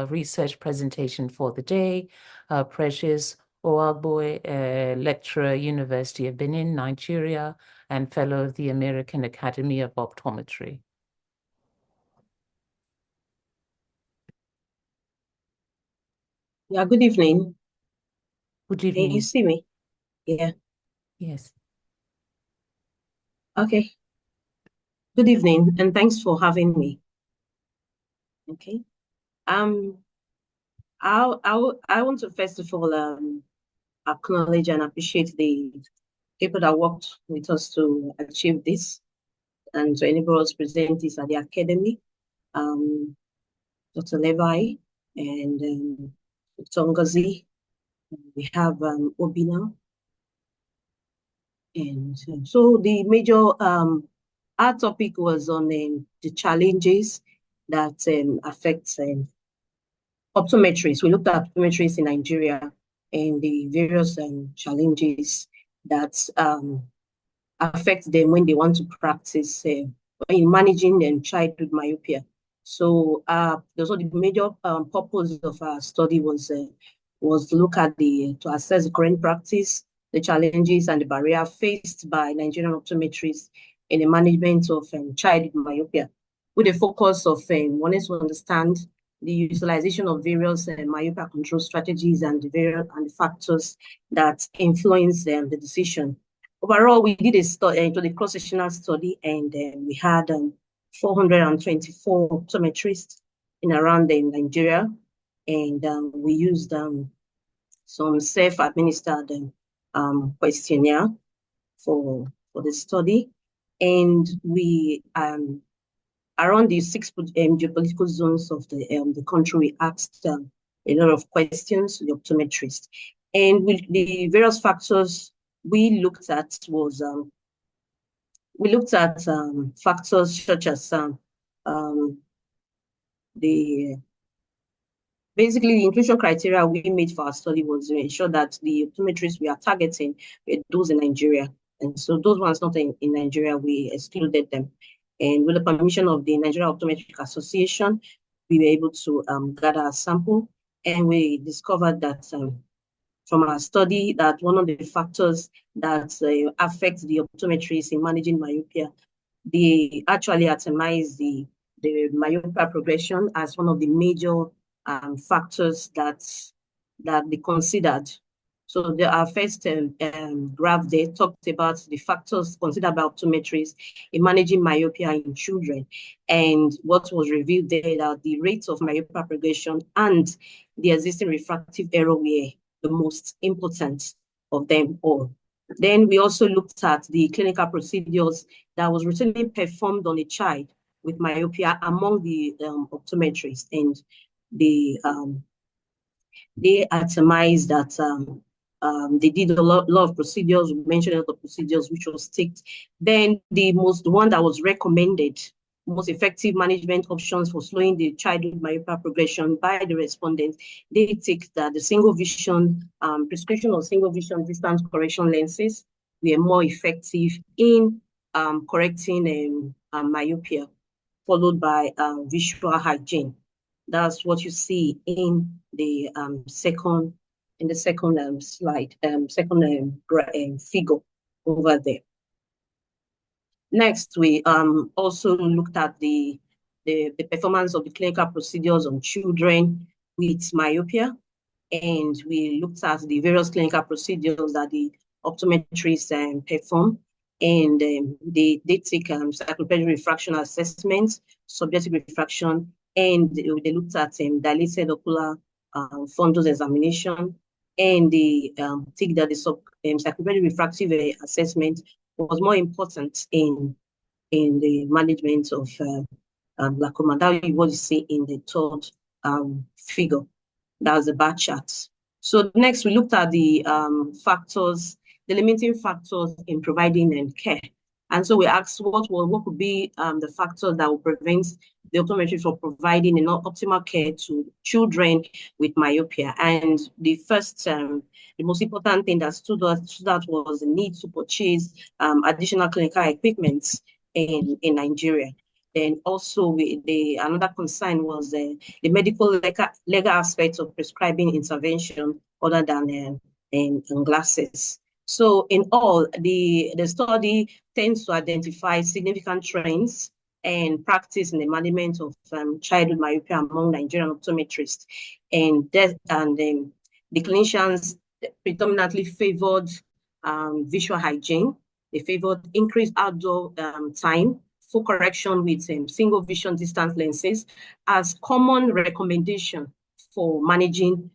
research presentation for the day. Precious Oagboe, lecturer, University of Benin, Nigeria, and fellow of the American Academy of Optometry. Yeah, good evening. Good evening. Can you see me? Yeah. Yes. Okay. Good evening, and thanks for having me. Okay. I want to first of all acknowledge and appreciate the people that worked with us to achieve this and to enable us present this at the Academy. Dr. Levi and Dr. Ngozi. We have Obina. And so the major our topic was on the challenges that affect optometrists. We looked at optometrists in Nigeria and the various challenges that affect them when they want to practice in managing childhood myopia. So those are the major purpose of our study was to look at to assess the current practice, the challenges and the barrier faced by Nigerian optometrists in the management of childhood myopia, with a focus of wanting to understand the utilization of various myopia control strategies and the various and the factors that influence the decision. Overall, we did a study into the cross-sectional study, and we had 424 optometrists in around Nigeria, and we used some self-administered questionnaire for the study, and we around the 6 geopolitical zones of the country, we asked a lot of questions to the optometrists, and with the various factors we looked at was factors such as basically the inclusion criteria we made for our study was to ensure that the optometrists we are targeting were those in Nigeria, and so those ones not in Nigeria, we excluded them. And with the permission of the Nigerian Optometric Association, we were able to gather a sample, and we discovered that from our study that one of the factors that affect the optometrists in managing myopia, they actually itemize the myopia progression as one of the major factors that they considered. So our first graph there talked about the factors considered by optometrists in managing myopia in children. And what was revealed there that the rates of myopia progression and the existing refractive error were the most important of them all. Then we also looked at the clinical procedures that was routinely performed on a child with myopia among the optometrists, and they itemized that they did a lot of procedures. We mentioned a lot of procedures which was ticked. Then the one that was recommended, most effective management options for slowing the childhood myopia progression by the respondents, they take that the single vision prescription of single vision distance correction lenses were more effective in correcting myopia, followed by visual hygiene. That's what you see in the second slide, figure over there. Next, we also looked at the performance of the clinical procedures on children with myopia, and we looked at the various clinical procedures that the optometrists perform, and they take cyclopedic refraction assessments, subjective refraction, and they looked at dilated ocular fundus examination, and they think that the cyclopedic refractive assessment was more important in the management of glaucoma. That is what you see in the third figure. That was the bar chart. So next, we looked at the factors, the limiting factors in providing care. And so we asked what could be the factors that will prevent the optometrist from providing optimal care to children with myopia. And the first, the most important thing that stood out was the need to purchase additional clinical equipment in Nigeria. Then also another concern was the medical legal aspects of prescribing intervention other than glasses. So in all, the study tends to identify significant trends and practice in the management of childhood myopia among Nigerian optometrists. And the clinicians predominantly favored visual hygiene. They favored increased outdoor time, full correction with single vision distance lenses as common recommendation for managing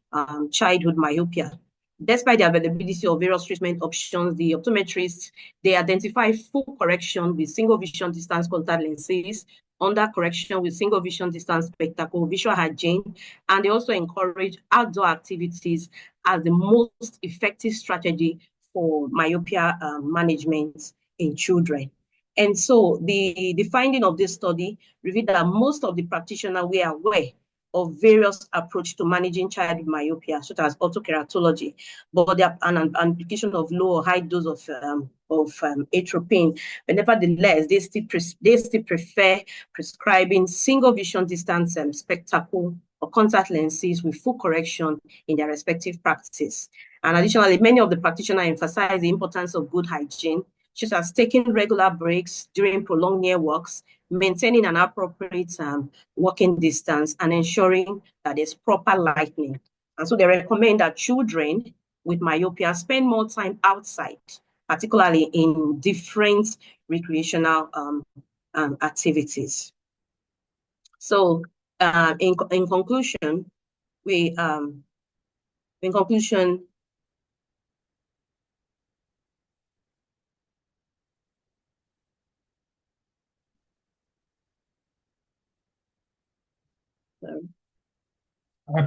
childhood myopia. Despite the availability of various treatment options, the optometrists, they identify full correction with single vision distance contact lenses, under correction with single vision distance spectacle, visual hygiene, and they also encourage outdoor activities as the most effective strategy for myopia management in children. And so the finding of this study revealed that most of the practitioners were aware of various approaches to managing childhood myopia, such as autokeratology, but an application of low or high dose of atropine. But nevertheless, they still prefer prescribing single vision distance spectacle or contact lenses with full correction in their respective practices. And additionally, many of the practitioners emphasize the importance of good hygiene, such as taking regular breaks during prolonged near walks, maintaining an appropriate walking distance, and ensuring that there's proper lighting. And so they recommend that children with myopia spend more time outside, particularly in different recreational activities. So in conclusion,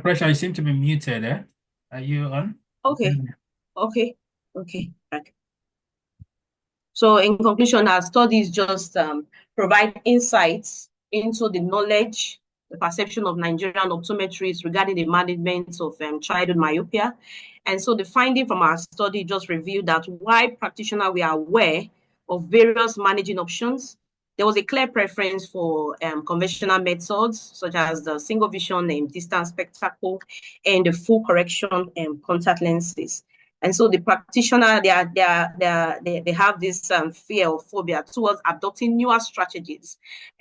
Pressure, you seem to be muted. Are you on? Okay. So in conclusion, our studies just provide insights into the knowledge, the perception of Nigerian optometrists regarding the management of childhood myopia. And so the finding from our study just revealed that while practitioners were aware of various managing options, there was a clear preference for conventional methods, such as the single vision distance spectacle and the full correction contact lenses. And so the practitioner, they have this fear or phobia towards adopting newer strategies,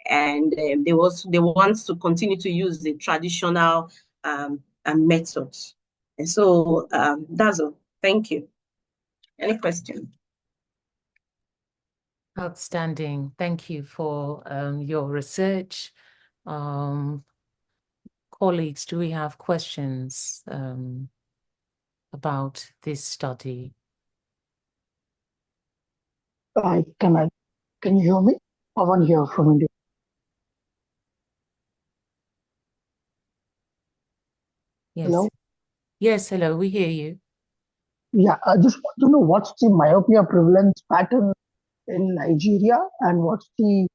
and they want to continue to use the traditional methods. And so that's all. Thank you. Any question? Outstanding. Thank you for your research. Colleagues, do we have questions about this study? Can you hear me? Pawan here from India. Yes. Hello? Yes, hello, we hear you. Yeah, I just want to know what's the myopia prevalence pattern in Nigeria and what's the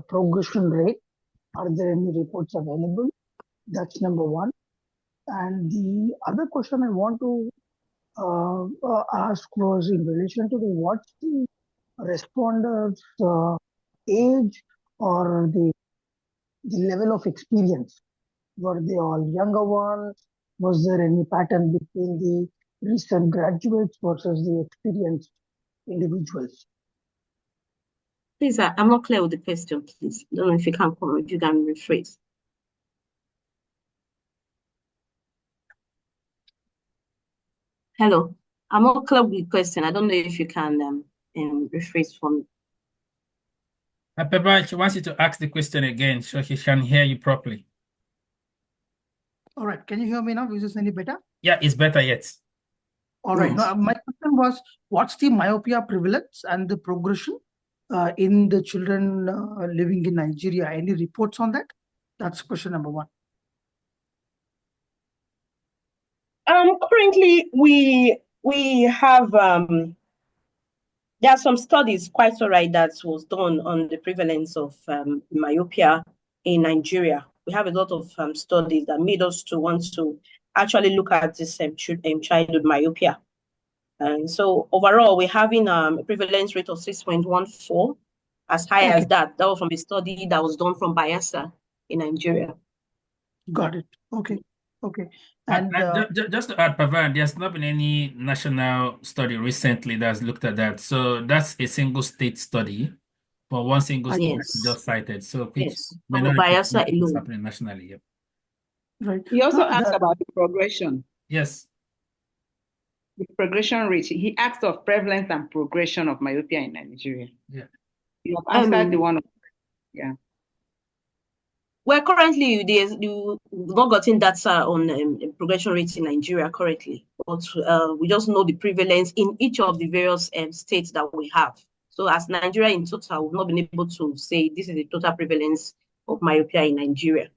progression rate? Are there any reports available? That's number one. And the other question I want to ask was in relation to what's the responders' age or the level of experience. Were they all younger ones? Was there any pattern between the recent graduates versus the experienced individuals? Please, I'm not clear with the question, please. I don't know if you can rephrase. Hello, I'm not clear with the question. I don't know if you can rephrase for me. Pepper, she wants you to ask the question again so she can hear you properly. All right. Can you hear me now? Is this any better? Yeah, it's better yet. All right. Yes. My question was, what's the myopia prevalence and the progression in the children living in Nigeria? Any reports on that? That's question number one. Currently, we have there are some studies, quite all right, that was done on the prevalence of myopia in Nigeria. We have a lot of studies that made us to want to actually look at this childhood myopia. And so overall, we're having a prevalence rate of 6.14 as high as Okay. that. That was from a study that was done from Bayelsa in Nigeria. Got it. Okay. Okay. And And just to add, Pavan, there's not been any national study recently that's looked at that. So that's a single state study for one single state that you Yes, just cited. So which yes, may from not Bayelsa represent what's alone. happening nationally. Yep. right. He also No, asked about the progression, Yes. the progression rate. He asked of prevalence and progression of myopia in Nigeria. Yeah. You have answered the one. Well, currently, we've not gotten data on progression rates in Nigeria currently, but we just know the prevalence in each of the various states that we have. So as Nigeria in total, we've not been able to say this is the total prevalence of myopia in Nigeria.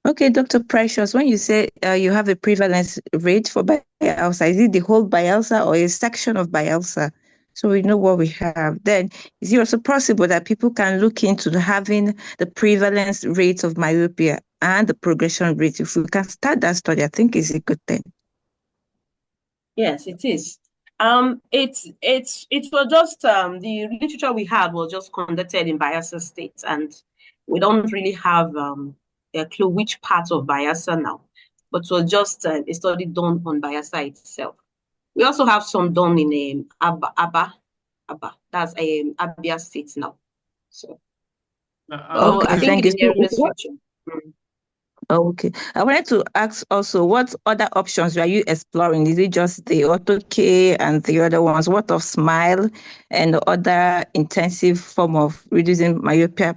Okay, Dr. Precious, when you say you have a prevalence rate for Bayelsa, is it the whole Bayelsa or a section of Bayelsa? So we know what we have. Then, is it also possible that people can look into having the prevalence rate of myopia and the progression rate? If we can start that study, I think is a good thing. Yes, it is. It was just the literature we had was just conducted in Bayelsa State, and we don't really have a clue which part of Bayelsa now. But it was just a study done on Bayelsa itself. We also have some done in Aba. That's Abia State now. So, Okay, I think thank in you. the nearest future. Okay. I wanted to ask also, what other options are you exploring? Is it just the AutoK and the other ones? What of SMILE and the other intensive form of reducing myopia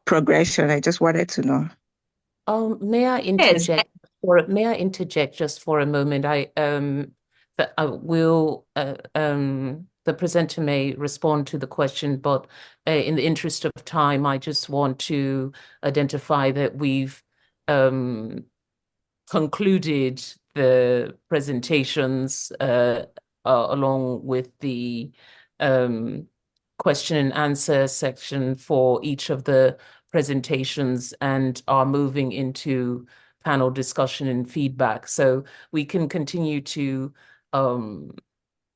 progression? I just wanted to know. May I interject? May I interject just for a moment? The presenter may respond to the question, but in the interest of time, I just want to identify that we've concluded the presentations along with the question and answer section for each of the presentations and are moving into panel discussion and feedback. So we can continue to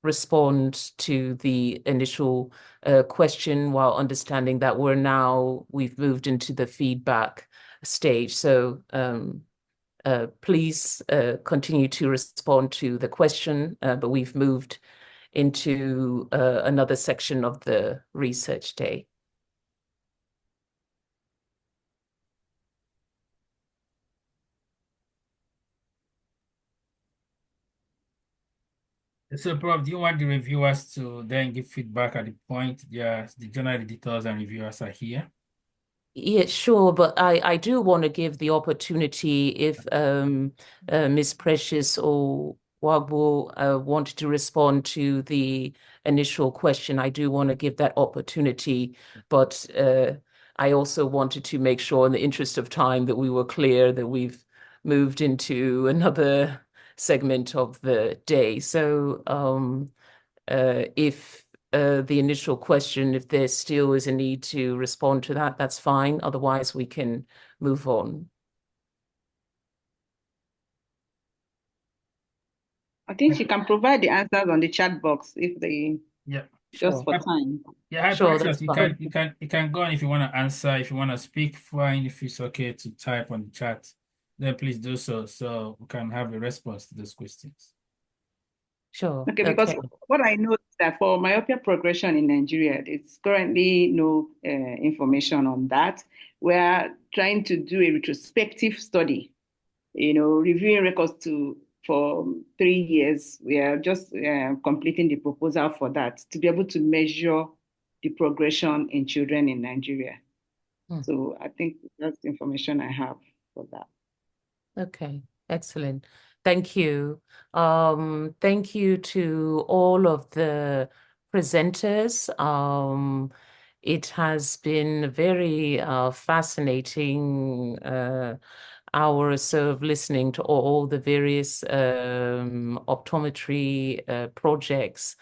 respond to the initial question while understanding that we've moved into the feedback stage. So please continue to respond to the question, but we've moved into another section of the research day. So, Prof, do you want the reviewers to then give feedback at the point? Yes, the journal editors and reviewers are here. Yeah, sure, but I do want to give the opportunity if Ms. Precious or Wagbo wanted to respond to the initial question. I do want to give that opportunity, but I also wanted to make sure in the interest of time that we were clear that we've moved into another segment of the day. So if the initial question, if there still is a need to respond to that, that's fine. Otherwise, we can move on. I think she can provide the answers on the chat box if they just for time. Yeah, Sure, Precious, that's fine. you can go on if you want to answer. If you want to speak, fine. If it's okay to type on the chat, then please do so we can have a response to those questions. Sure. Okay, because what I know is that for myopia progression in Nigeria, it's currently no information on that. We're trying to do a retrospective study, reviewing records for 3 years. We are just completing the proposal for that to be able to measure the progression in children in Nigeria. So I think that's the information I have for that. Okay, excellent. Thank you. Thank you to all of the presenters. It has been a very fascinating hour or so of listening to all the various optometry projects.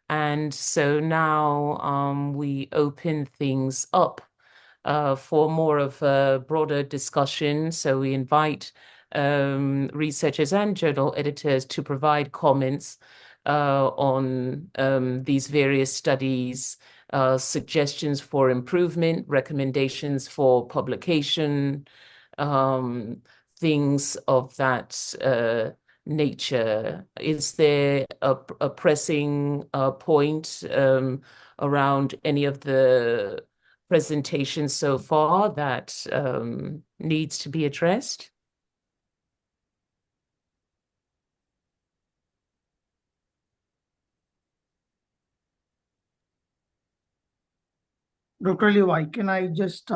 And so now we open things up for more of a broader discussion. So we invite researchers and journal editors to provide comments on these various studies, suggestions for improvement, recommendations for publication, things of that nature. Is there a pressing point around any of the presentations so far that needs to be addressed? Dr. Levi, can I just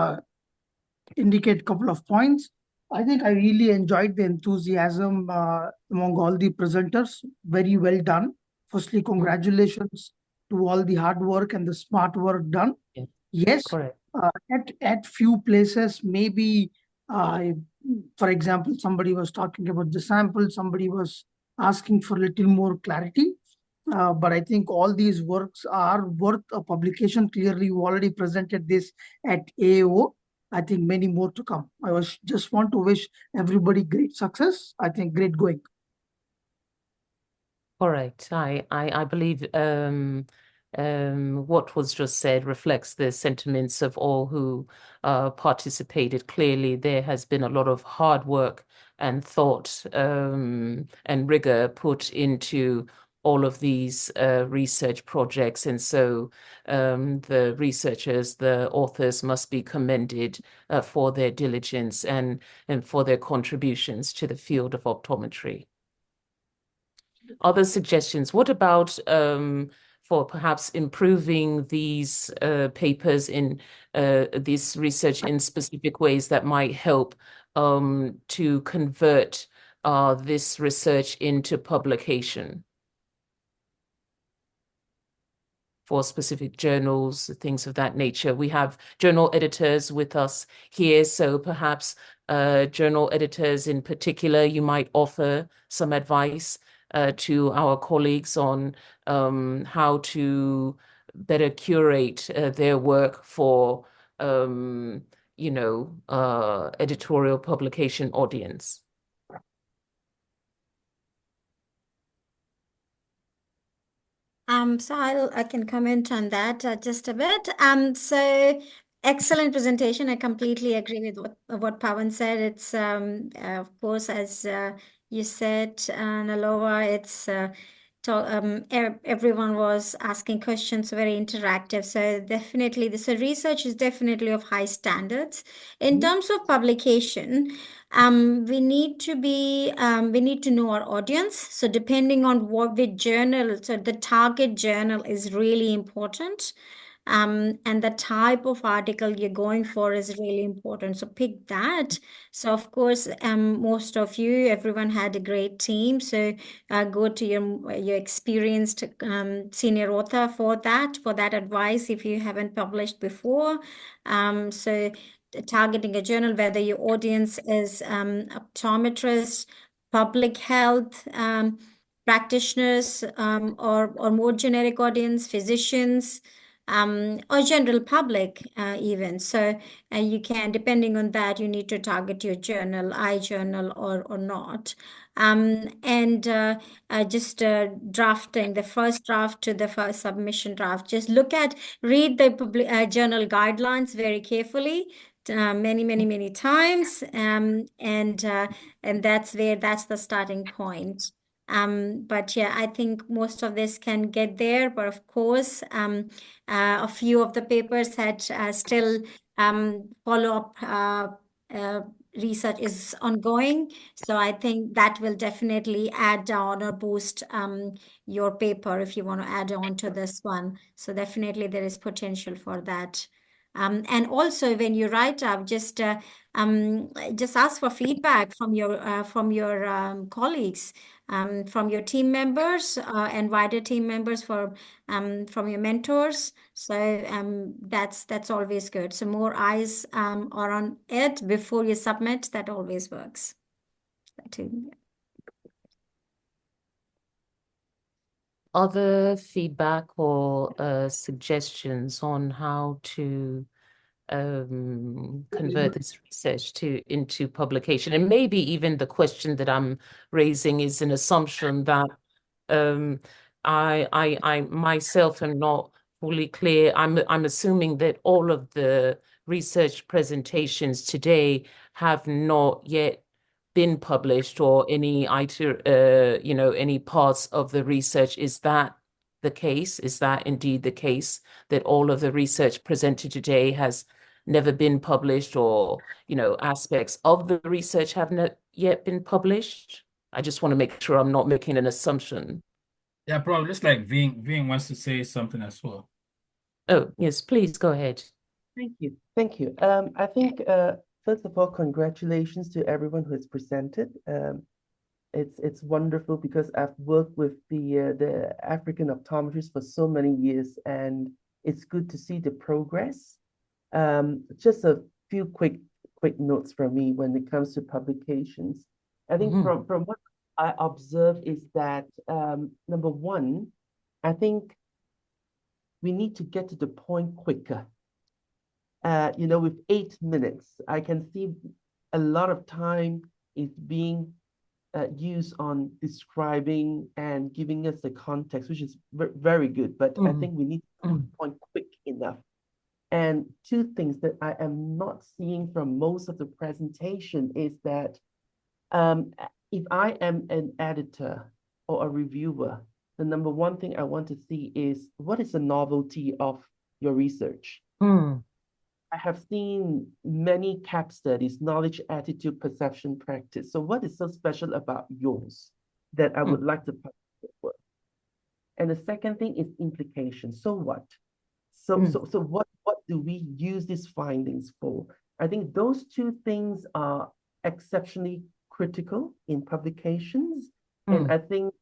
indicate a couple of points? I think I really enjoyed the enthusiasm among all the presenters. Very well done. Firstly, congratulations to all the hard work and the smart work done. Yeah. Yes, Correct. at few places, maybe, for example, somebody was talking about the sample, somebody was asking for a little more clarity. But I think all these works are worth a publication. Clearly, you already presented this at AO. I think many more to come. I was just want to wish everybody great success. I think great going. All right. I believe what was just said reflects the sentiments of all who participated. Clearly, there has been a lot of hard work and thought and rigor put into all of these research projects. And so the researchers, the authors must be commended for their diligence and for their contributions to the field of optometry. Other suggestions? What about for perhaps improving these papers in this research in specific ways that might help to convert this research into publication for specific journals, things of that nature? We have journal editors with us here, so perhaps journal editors in particular, you might offer some advice to our colleagues on how to better curate their work for, editorial publication audience. So I can comment on that just a bit. So excellent presentation. I completely agree with what Pawan said. It's of course, as you said, Nalova, it's everyone was asking questions, very interactive. So definitely, this research is definitely of high standards. In terms of publication, we need to know our audience. So depending on which journal, so the target journal is really important. And the type of article you're going for is really important. So pick that. So of course, most of you, everyone had a great team. So go to your experienced senior author for that advice if you haven't published before. So targeting a journal, whether your audience is optometrists, public health practitioners, or more generic audience, physicians, or general public even. So you can, depending on that, you need to target your journal, iJournal or not. And just drafting the first draft to the first submission draft. Just read the journal guidelines very carefully. Many times, and that's the starting point. But yeah, I think most of this can get there. But of course, a few of the papers had still follow-up research is ongoing. So I think that will definitely add on or boost your paper if you want to add on to this one. So definitely there is potential for that. And also when you write up, just ask for feedback from your colleagues, from your team members, and wider team members from your mentors. So that's always good. So more eyes are on it before you submit. That always works. Other feedback or suggestions on how to convert this research into publication? And maybe even the question that I'm raising is an assumption that I myself am not fully clear. I'm assuming that all of the research presentations today have not yet been published, or any any parts of the research. Is that the case? Is that indeed the case, that all of the research presented today has never been published, or aspects of the research have not yet been published? I just want to make sure I'm not making an assumption. Yeah, probably just like Ving wants to say something as well. Oh, yes, please go ahead. Thank you. Thank you. I think, first of all, congratulations to everyone who has presented. It's wonderful because I've worked with the African optometrists for so many years, and it's good to see the progress. Just a few quick notes from me when it comes to publications. I think from what I observe is that, number one, I think we need to get to the point quicker. With 8 minutes, I can see a lot of time is being used on describing and giving us the context, which is very good. But I think we need to get to the point quick enough. And two things that I am not seeing from most of the presentation is that if I am an editor or a reviewer, the number one thing I want to see is, what is the novelty of your research? I have seen many CAP studies, knowledge, attitude, perception, practice. So what is so special about yours that I would like to publish it with? And the second thing is implication. So what? So what do we use these findings for? I think those two things are exceptionally critical in publications. And I think,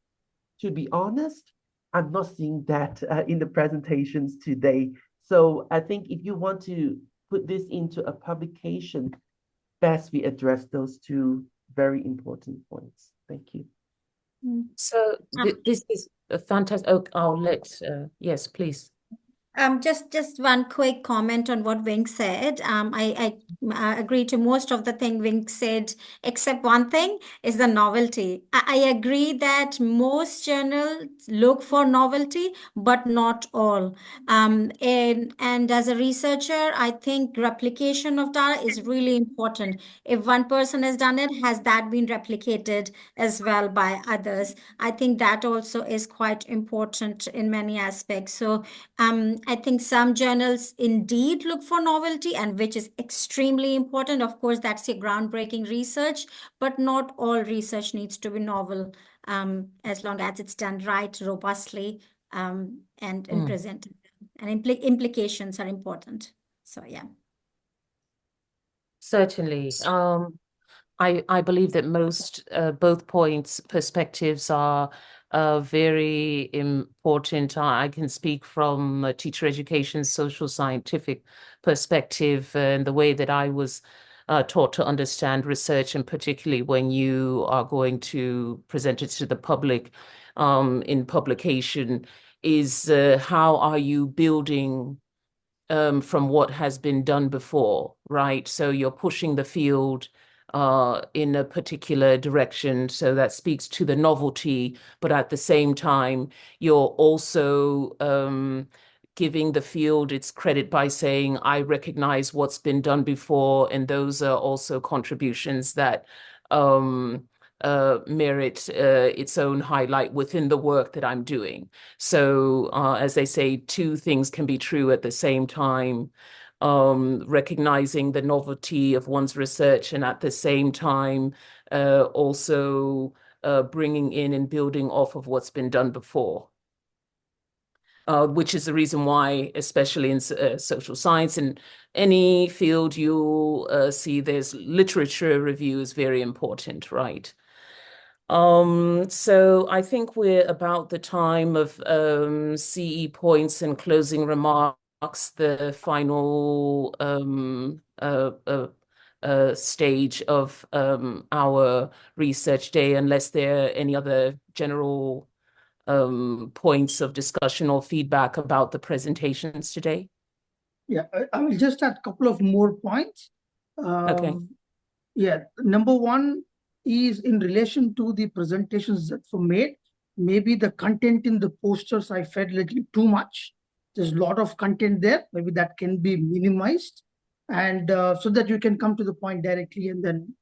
to be honest, I'm not seeing that in the presentations today. So I think if you want to put this into a publication, best we address those two very important points. Thank you. So this is a fantastic. Oh, I'll let. Yes, please. Just one quick comment on what Ving said. I agree to most of the thing Ving said, except one thing is the novelty. I agree that most journals look for novelty, but not all. And as a researcher, I think replication of data is really important. If one person has done it, has that been replicated as well by others? I think that also is quite important in many aspects. So I think some journals indeed look for novelty, and which is extremely important. Of course, that's your groundbreaking research, but not all research needs to be novel, as long as it's done right, robustly, and presented. And implications are important. So yeah. Certainly. I believe that most both perspectives are very important. I can speak from a teacher education, social scientific perspective, and the way that I was taught to understand research, and particularly when you are going to present it to the public in publication, is how are you building from what has been done before, right? So you're pushing the field in a particular direction. So that speaks to the novelty, but at the same time, you're also giving the field its credit by saying, I recognize what's been done before, and those are also contributions that merit its own highlight within the work that I'm doing. So as they say, two things can be true at the same time. Recognizing the novelty of one's research, and at the same time also bringing in and building off of what's been done before. Which is the reason why, especially in social science, in any field, you'll see there's literature review is very important, right? So I think we're about the time of CE points and closing remarks, the final stage of our research day, unless there are any other general points of discussion or feedback about the presentations today. Yeah, I will just add a couple of more points. Okay. Yeah, number one is in relation to the presentations that were made. maybe the content in the posters I fed a little too much. There's a lot of content there. Maybe that can be minimized, and so that you can come to the point directly. And then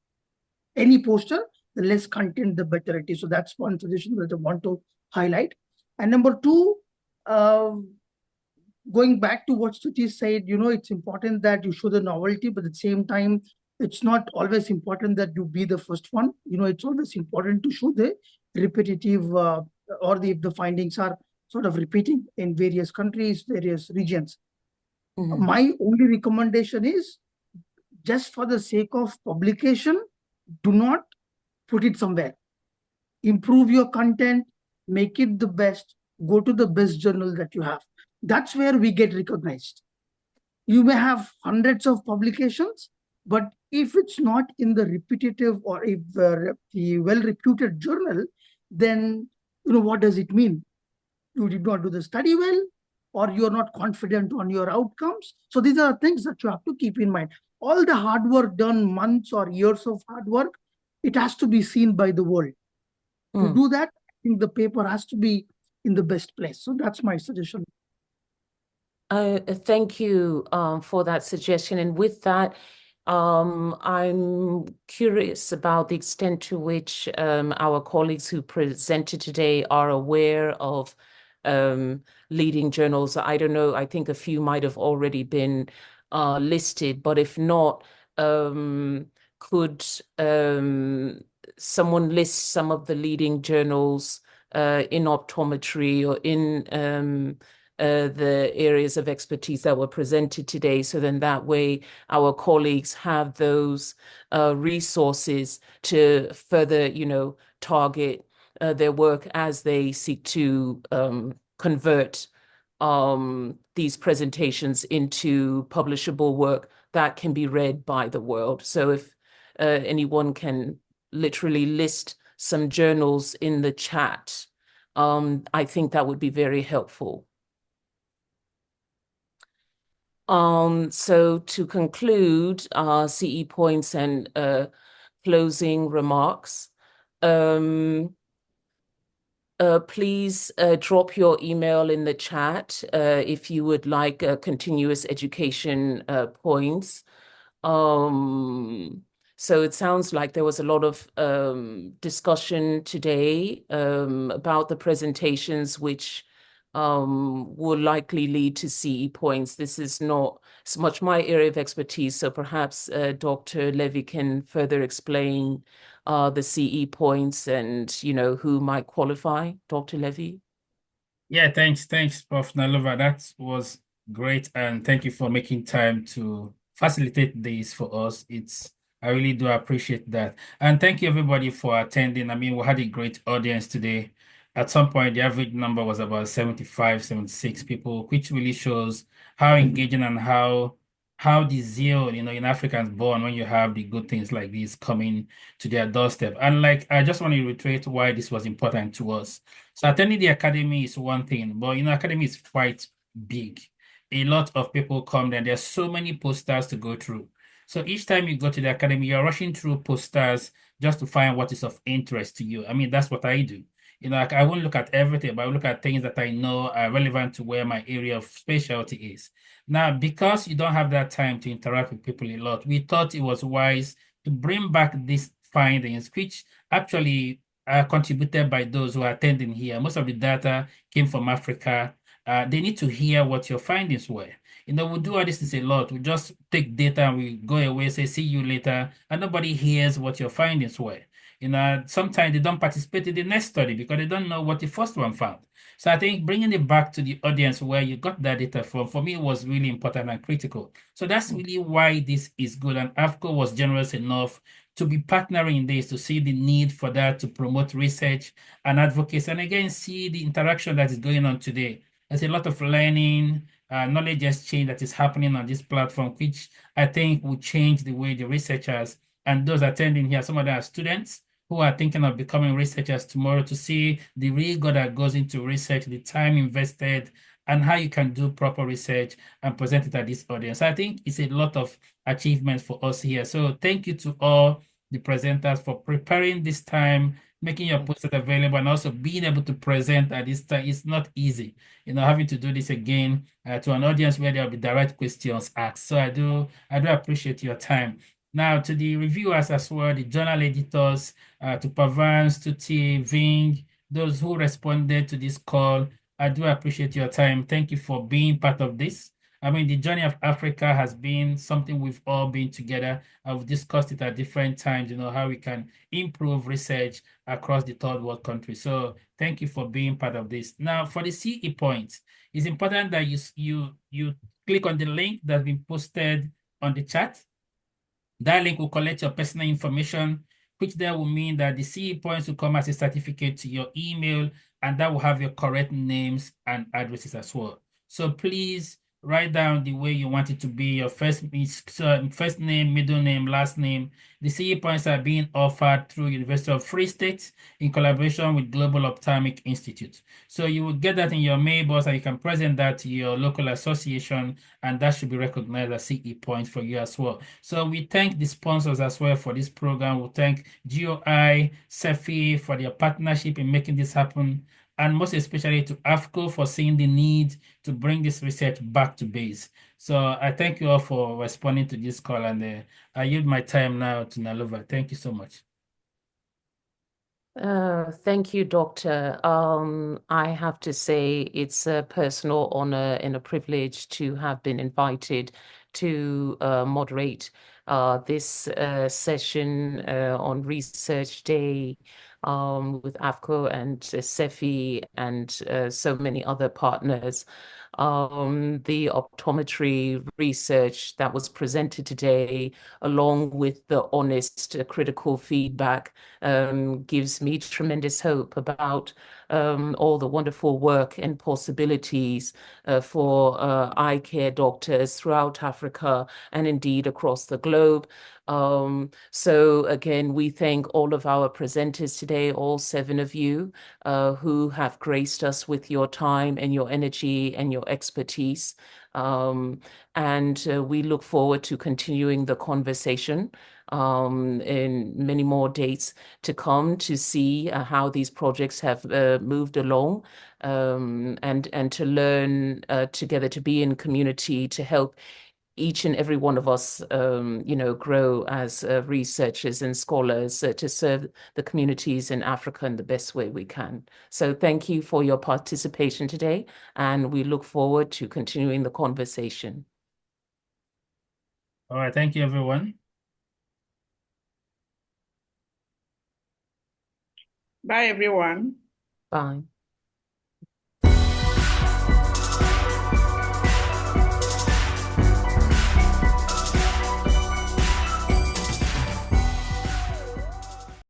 any poster, the less content, the better it is. So that's one suggestion that I want to highlight. And number two, going back to what Stuti said, it's important that you show the novelty, but at the same time, it's not always important that you be the first one. It's always important to show the repetitive or the findings are sort of repeating in various countries, various regions. My only recommendation is, just for the sake of publication, do not put it somewhere. Improve your content, make it the best, go to the best journal that you have. That's where we get recognized. You may have hundreds of publications, but if it's not in the repetitive or if the well-reputed journal, then what does it mean? You did not do the study well, or you're not confident on your outcomes. So these are things that you have to keep in mind. All the hard work done, months or years of hard work, it has to be seen by the world. To do that, I think the paper has to be in the best place. So that's my suggestion. Thank you for that suggestion. And with that, I'm curious about the extent to which our colleagues who presented today are aware of leading journals. I don't know, I think a few might have already been listed, but if not, could someone list some of the leading journals in optometry or in the areas of expertise that were presented today, so then that way our colleagues have those resources to further, target their work as they seek to convert these presentations into publishable work that can be read by the world. So if anyone can literally list some journals in the chat, I think that would be very helpful. So to conclude CE points and closing remarks, please drop your email in the chat if you would like continuous education points. So it sounds like there was a lot of discussion today about the presentations, which will likely lead to CE points. This is not so much my area of expertise, so perhaps Dr. Levy can further explain the CE points and, who might qualify. Dr. Levy? Yeah, thanks, Prof. Nalova. That was great, and thank you for making time to facilitate this for us. I really do appreciate that. And thank you everybody for attending. I mean, we had a great audience today. At some point, the average number was about 75, 76 people, which really shows how engaging and how the zeal, in Africa is born when you have the good things like this coming to their doorstep. And I just want to reiterate why this was important to us. So attending the academy is one thing, but academy is quite big. A lot of people come there. There's so many posters to go through. So each time you go to the academy, you're rushing through posters just to find what is of interest to you. I mean, that's what I do. I won't look at everything, but I look at things that I know are relevant to where my area of specialty is. Now, because you don't have that time to interact with people a lot, we thought it was wise to bring back these findings, which actually are contributed by those who are attending here. Most of the data came from Africa. They need to hear what your findings were. We do all this a lot. We just take data and we go away, say, see you later, and nobody hears what your findings were. Sometimes they don't participate in the next study because they don't know what the first one found. So I think bringing it back to the audience where you got that data from, for me, was really important and critical. So that's really why this is good. And AFCO was generous enough to be partnering in this, to see the need for that, to promote research and advocacy. And again, see the interaction that is going on today. There's a lot of learning, knowledge exchange that is happening on this platform, which I think will change the way the researchers and those attending here, some of them are students who are thinking of becoming researchers tomorrow, to see the rigor that goes into research, the time invested, and how you can do proper research and present it at this audience. I think it's a lot of achievements for us here. So thank you to all the presenters for preparing this time making your posters available, and also being able to present at this time. It's not easy, having to do this again to an audience where there'll be direct questions asked. So I do appreciate your time. Now, to the reviewers as well, the journal editors, to Pavans, to T, Ving, those who responded to this call, I do appreciate your time. Thank you for being part of this. I mean, the journey of Africa has been something we've all been together. I've discussed it at different times, how we can improve research across the third world countries. So thank you for being part of this. Now, for the CE points, it's important that you click on the link that's been posted on the chat. That link will collect your personal information, which then will mean that the CE points will come as a certificate to your email, and that will have your correct names and addresses as well. So please write down the way you want it to be, your first name, middle name, last name. The CE points are being offered through University of Free State in collaboration with Global Ophthalmic Institute. So you will get that in your mailbox, and you can present that to your local association, and that should be recognized as CE points for you as well. So we thank the sponsors as well for this program. We thank GOI, CEPHII for their partnership in making this happen, and most especially to AFCO for seeing the need to bring this research back to base. So I thank you all for responding to this call, and I yield my time now to Nalova. Thank you so much. Thank you, Doctor. I have to say it's a personal honor and a privilege to have been invited to moderate this session on Research Day with AFCO and CEPHII and so many other partners. The optometry research that was presented today, along with the honest critical feedback, gives me tremendous hope about all the wonderful work and possibilities for eye care doctors throughout Africa and indeed across the globe. So again, we thank all of our presenters today, all 7 of you who have graced us with your time and your energy and your expertise. And we look forward to continuing the conversation in many more dates to come to see how these projects have moved along, and to learn together, to be in community, to help each and every one of us, grow as researchers and scholars to serve the communities in Africa in the best way we can. So thank you for your participation today, and we look forward to continuing the conversation. All right, thank you, everyone. Bye, everyone. Bye.